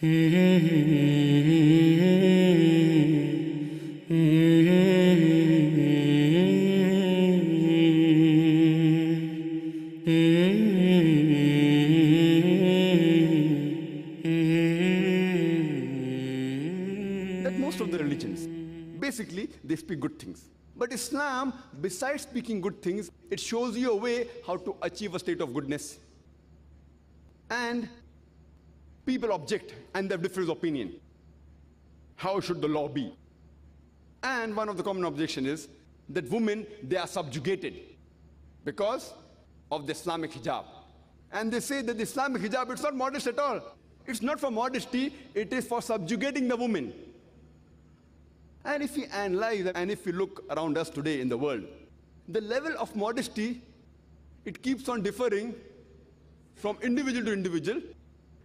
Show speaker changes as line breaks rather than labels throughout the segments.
That most of the religions, basically, they speak good things. But Islam, besides speaking good things, it shows you a way how to achieve a state of goodness. And people object and they have different opinion. How should the law be? And one of the common objections is that women, they are subjugated because of the Islamic hijab. And they say that the Islamic hijab, it's not modest at all. It's not for modesty, it is for subjugating the woman. And if we analyze and if we look around us today in the world, the level of modesty, it keeps on differing from individual to individual,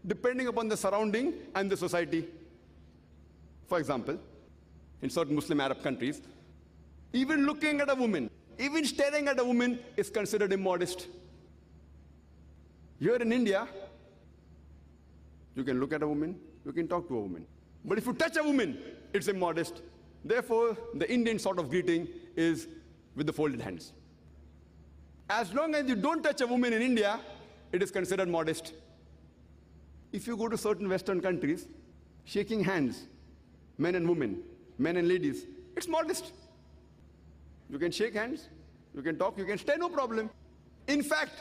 depending upon the surrounding and the society. For example, in certain Muslim Arab countries, even looking at a woman, even staring at a woman is considered immodest. Here in India, you can look at a woman, you can talk to a woman. But if you touch a woman, it's immodest. Therefore, the Indian sort of greeting is with the folded hands. As long as you don't touch a woman in India, it is considered modest. If you go to certain Western countries, shaking hands, men and women, men and ladies, it's modest. You can shake hands, you can talk, you can stay, no problem. In fact,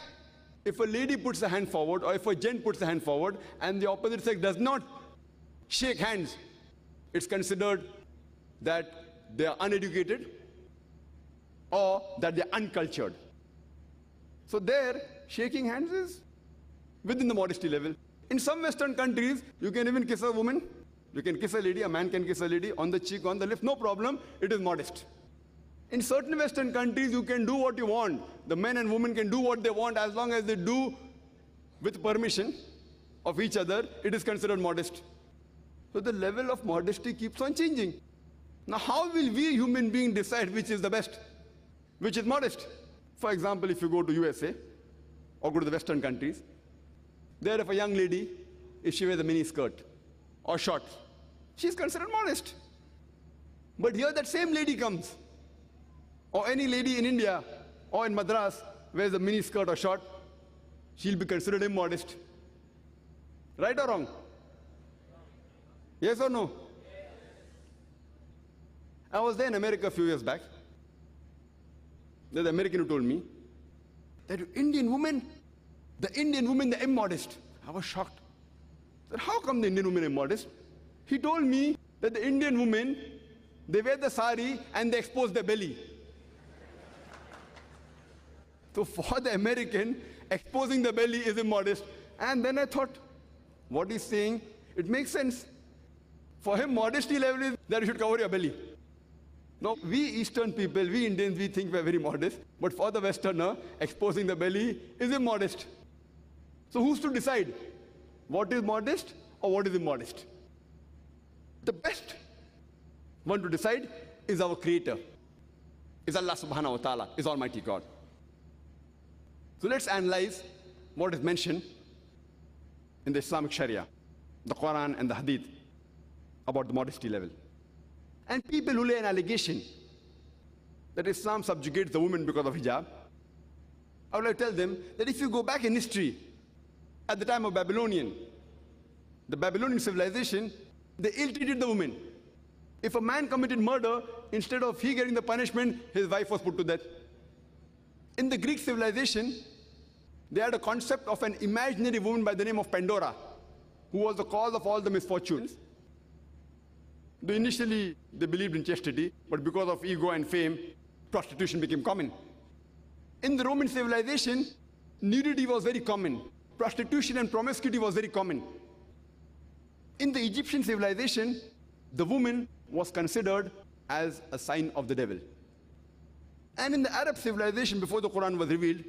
if a lady puts a hand forward or if a gent puts a hand forward and the opposite sex does not shake hands, it's considered that they are uneducated or that they are uncultured. So there, shaking hands is within the modesty level. In some Western countries, you can even kiss a woman, you can kiss a lady, a man can kiss a lady on the cheek, on the lips, no problem, it is modest. In certain Western countries, you can do what you want. The men and women can do what they want as long as they do with permission of each other, it is considered modest. So the level of modesty keeps on changing. Now how will we human beings decide which is the best, which is modest? For example, if you go to USA or go to the Western countries, there if a young lady, if she wears a mini skirt or shorts, she's considered modest. But here that same lady comes, or any lady in India or in Madras wears a mini skirt or short, she'll be considered immodest. Right or wrong? Yes or no? I was there in America a few years back. There's an American who told me that the Indian women, they're immodest. I was shocked. I said, how come the Indian women are immodest? He told me that the Indian women, they wear the sari and they expose their belly. So for the American, exposing the belly is immodest. And then I thought, what he's saying, it makes sense. For him, modesty level is that you should cover your belly. Now, we Eastern people, we Indians, we think we're very modest. But for the Westerner, exposing the belly is immodest. So who's to decide what is modest or what is immodest? The best one to decide is our Creator, is Allah subhanahu wa ta'ala, is Almighty God. So let's analyze what is mentioned in the Islamic Sharia, the Quran and the Hadith about the modesty level. And people who lay an allegation that Islam subjugates the woman because of hijab, I would like to tell them that if you go back in history, at the time of the Babylonian civilization, they ill-treated the woman. If a man committed murder, instead of he getting the punishment, his wife was put to death. In the Greek civilization, they had a concept of an imaginary woman by the name of Pandora, who was the cause of all the misfortunes. Initially, they believed in chastity, but because of ego and fame, prostitution became common. In the Roman civilization, nudity was very common. Prostitution and promiscuity was very common. In the Egyptian civilization, the woman was considered as a sign of the devil. And in the Arab civilization, before the Quran was revealed,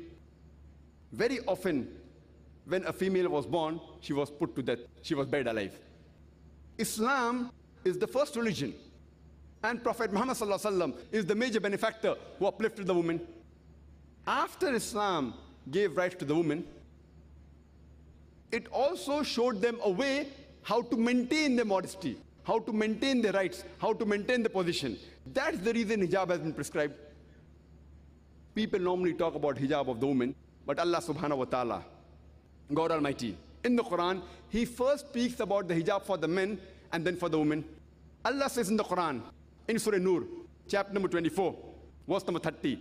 very often, when a female was born, she was put to death. She was buried alive. Islam is the first religion, and Prophet Muhammad sallallahu alaihi wasallam is the major benefactor who uplifted the woman. After Islam gave rights to the woman, it also showed them a way how to maintain their modesty, how to maintain their rights, how to maintain the position. That's the reason hijab has been prescribed. People normally talk about hijab of the woman, but Allah subhanahu wa ta'ala, God Almighty, in the Quran, He first speaks about the hijab for the men and then for the women. Allah says in the Quran, in Surah Nur, chapter number 24, verse number 30,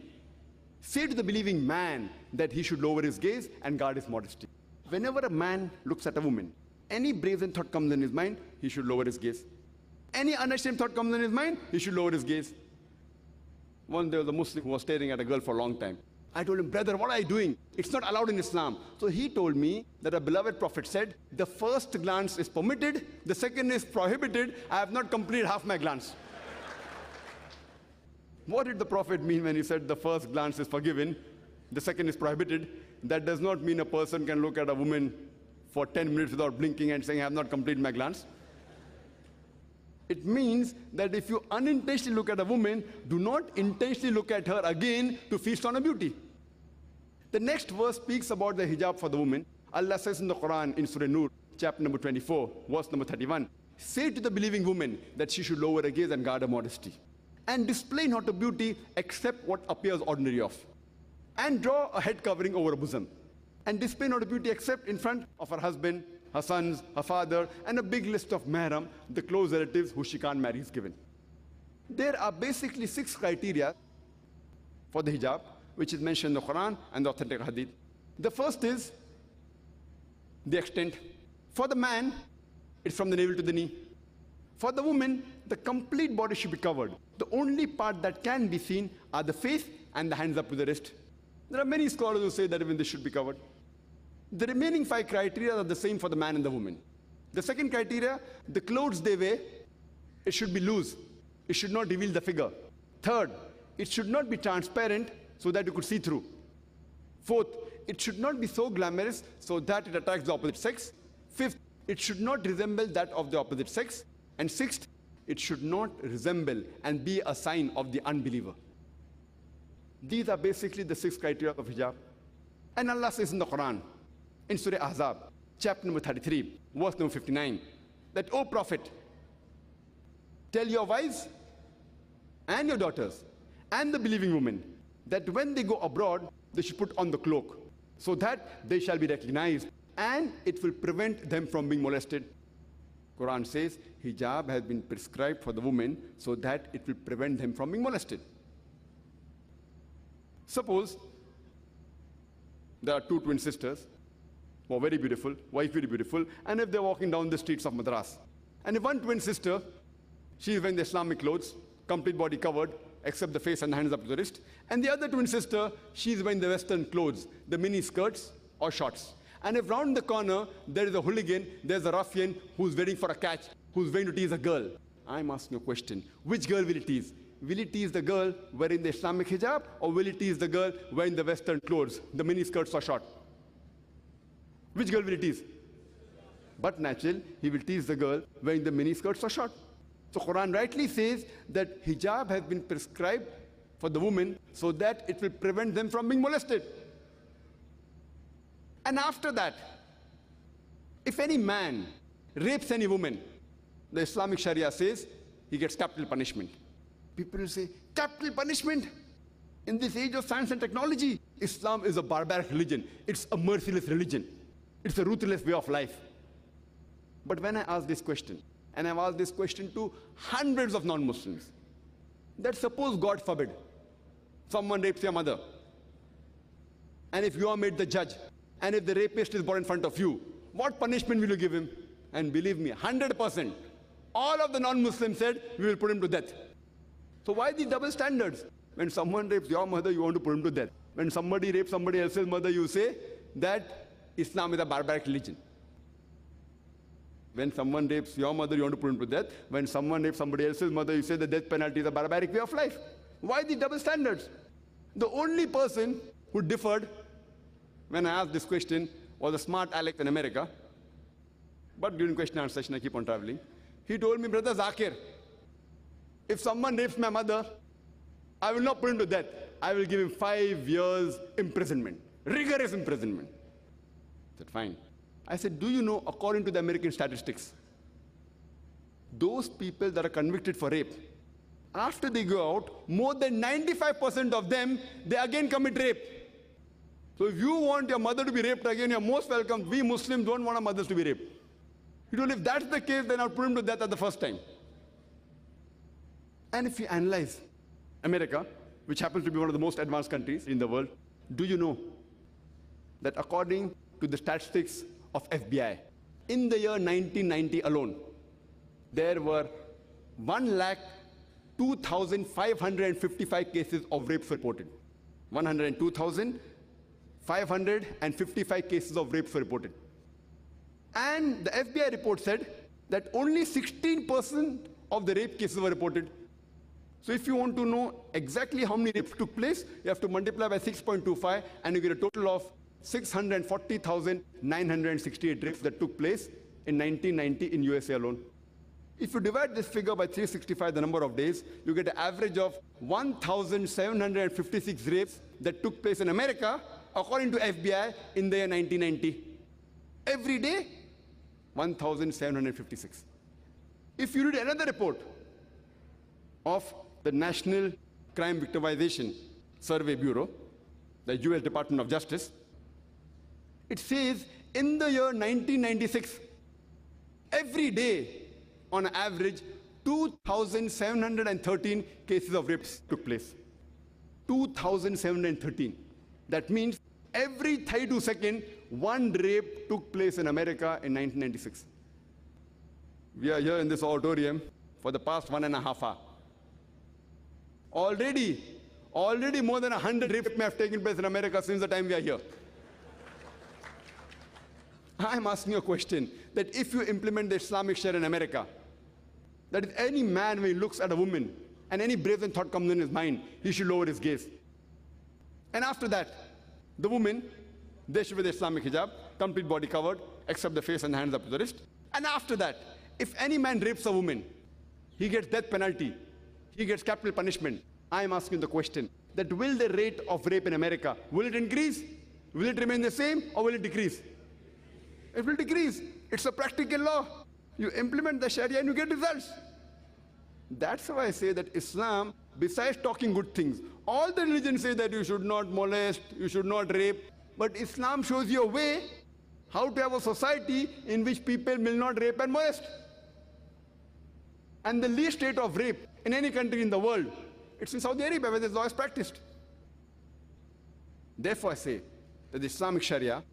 say to the believing man that he should lower his gaze and guard his modesty. Whenever a man looks at a woman, any brazen thought comes in his mind, he should lower his gaze. Any unashamed thought comes in his mind, he should lower his gaze. One day there was a Muslim who was staring at a girl for a long time. I told him, brother, what are you doing? It's not allowed in Islam. So he told me that a beloved prophet said, the first glance is permitted, the second is prohibited. I have not completed half my glance. What did the prophet mean when he said the first glance is forgiven, the second is prohibited? That does not mean a person can look at a woman for 10 minutes without blinking and saying, I have not completed my glance. It means that if you unintentionally look at a woman, do not intentionally look at her again to feast on her beauty. The next verse speaks about the hijab for the woman. Allah says in the Quran, in Surah Nur, chapter number 24, verse number 31, say to the believing woman that she should lower her gaze and guard her modesty, and display not her beauty except what appears ordinary of, and draw a head covering over her bosom, and display not her beauty except in front of her husband, her sons, her father, and a big list of mahram, the close relatives who she can't marry is given. There are basically 6 criteria for the hijab, which is mentioned in the Quran and the authentic hadith. The first is the extent. For the man, it's from the navel to the knee. For the woman, the complete body should be covered. The only part that can be seen are the face and the hands up to the wrist. There are many scholars who say that even this should be covered. The remaining 5 criteria are the same for the man and the woman. The second criteria, the clothes they wear, it should be loose. It should not reveal the figure. Third, it should not be transparent so that you could see through. Fourth, it should not be so glamorous so that it attracts the opposite sex. Fifth, it should not resemble that of the opposite sex. And sixth, it should not resemble and be a sign of the unbeliever. These are basically the 6 criteria of hijab. And Allah says in the Quran, in Surah Ahzab, chapter number 33, verse number 59, that, O Prophet, tell your wives and your daughters and the believing women that when they go abroad, they should put on the cloak, so that they shall be recognized, and it will prevent them from being molested. Quran says hijab has been prescribed for the woman so that it will prevent them from being molested. Suppose there are 2 twin sisters who are very beautiful, wife very beautiful, and if they're walking down the streets of Madras, and if one twin sister, she is wearing the Islamic clothes, complete body covered, except the face and the hands up to the wrist, and the other twin sister, she is wearing the Western clothes, the mini skirts or shorts. And if round the corner there is a hooligan, there's a ruffian who's waiting for a catch, who's waiting to tease a girl, I'm asking a question. Which girl will it tease? Will it tease the girl wearing the Islamic hijab, or will it tease the girl wearing the Western clothes, the mini skirts or short? Which girl will it tease? But natural, he will tease the girl wearing the mini skirts or short. So Quran rightly says that hijab has been prescribed for the woman so that it will prevent them from being molested. And after that, if any man rapes any woman, the Islamic Sharia says he gets capital punishment. People will say, capital punishment? In this age of science and technology, Islam is a barbaric religion. It's a merciless religion. It's a ruthless way of life. But when I ask this question, and I've asked this question to hundreds of non-Muslims, that suppose, God forbid, someone rapes your mother, and if you are made the judge, and if the rapist is brought in front of you, what punishment will you give him? And believe me, 100%, all of the non-Muslims said, we will put him to death. So why these double standards? When someone rapes your mother, you want to put him to death. When somebody rapes somebody else's mother, you say that Islam is a barbaric religion. When someone rapes your mother, you want to put him to death. When someone rapes somebody else's mother, you say the death penalty is a barbaric way of life. Why the double standards? The only person who differed when I asked this question was a smart Alex in America. But during question and answer session, I keep on traveling. He told me, Brother Zakir, if someone rapes my mother, I will not put him to death. I will give him 5 years imprisonment, rigorous imprisonment. I said, fine. I said, do you know, according to the American statistics, those people that are convicted for rape, after they go out, more than 95% of them, they again commit rape. So if you want your mother to be raped again, you're most welcome. We Muslims don't want our mothers to be raped. If that's the case, then I'll put him to death at the first time. And if you analyze America, which happens to be one of the most advanced countries in the world, do you know that according to the statistics of FBI, in the year 1990 alone, there were 102,555 cases of rapes reported. 102,555 cases of rapes were reported. And the FBI report said that only 16% of the rape cases were reported. So if you want to know exactly how many rapes took place, you have to multiply by 6.25 and you get a total of 640,968 rapes that took place in 1990 in USA alone. If you divide this figure by 365, the number of days, you get an average of 1,756 rapes that took place in America, according to FBI, in the year 1990. Every day, 1,756. If you read another report of the National Crime Victimization Survey Bureau, the US Department of Justice, it says in the year 1996, every day, on average, 2,713 cases of rapes took place. 2,713. That means every 32 seconds, one rape took place in America in 1996. We are here in this auditorium for the past 1.5 hours. Already more than 100 rapes may have taken place in America since the time we are here. I'm asking you a question, that if you implement the Islamic Sharia in America, that if any man, when he looks at a woman, and any brazen thought comes in his mind, he should lower his gaze. And after that, the woman, they should wear the Islamic hijab, complete body covered, except the face and the hands up to the wrist. And after that, if any man rapes a woman, he gets death penalty, he gets capital punishment. I am asking the question, that will the rate of rape in America, will it increase? Will it remain the same, or will it decrease? It will decrease. It's a practical law. You implement the Sharia and you get results. That's why I say that Islam, besides talking good things, all the religions say that you should not molest, you should not rape, but Islam shows you a way how to have a society in which people will not rape and molest. And the least rate of rape in any country in the world, it's in Saudi Arabia where this law is practiced. Therefore I say that the Islamic Sharia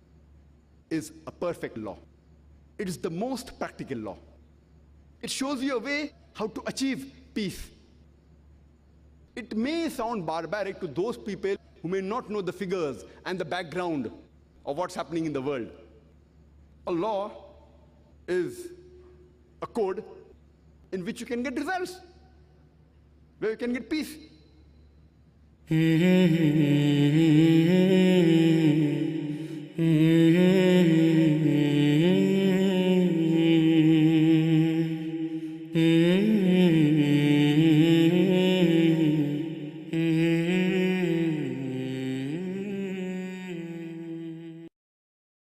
is a perfect law. It is the most practical law. It shows you a way how to achieve peace. It may sound barbaric to those people who may not know the figures and the background of what's happening in the world. A law is a code in which you can get results, where you can get peace.